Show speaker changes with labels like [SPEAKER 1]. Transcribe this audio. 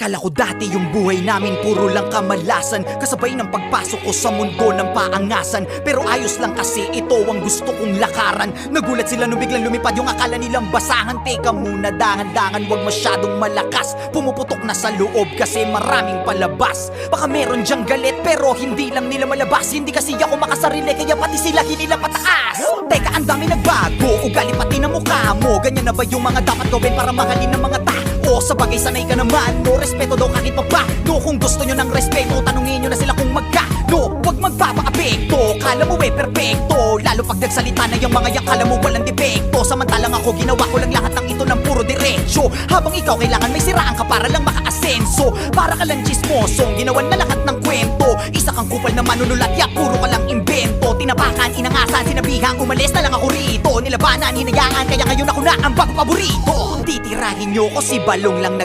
[SPEAKER 1] Kala ko dati yung buhay namin puro lang kamalasan, kasabay ng pagpasok ko sa mundo ng paangasan. Pero ayos lang kasi ito ang gusto kong lakaran. Nagulat sila nung biglang lumipad yung akala nilang basahan. Teka muna, dahan-dahan, wag masyadong malakas. Pumuputok na sa loob kasi maraming palabas. Baka meron dyang galit pero hindi lang nila malabas. Hindi kasi ako makasarili kaya pati sila hinila pataas. Teka, ang dami nagbago, ugali pati na mukha mo. Ganyan na ba yung mga dapat gawin para mahalin ng mga tao? Sa bagay sanay ka naman, no respeto daw kahit pa ba. No, kung gusto nyo ng respeto, tanungin nyo na sila kung magkano. Huwag magpapaapekto, kala mo perfecto. Lalo pag nagsalita na yung mga yak, kala mo walang depekto. Samantalang ako, ginawa ko lang lahat ng ito ng puro diretsyo. Habang ikaw kailangan may siraan ka para lang makaasenso. Para ka lang chismosong, ginawan na lahat ng kwento. Isa kang kupal na manunulat, yak puro ka lang imbento. Tinapakan, inangasan, sinabihan, umalis na lang ako rito. Nilabanan, hinayaan, kaya ngayon ako na ang bago paborito. Titirahin nyo ko si Balong lang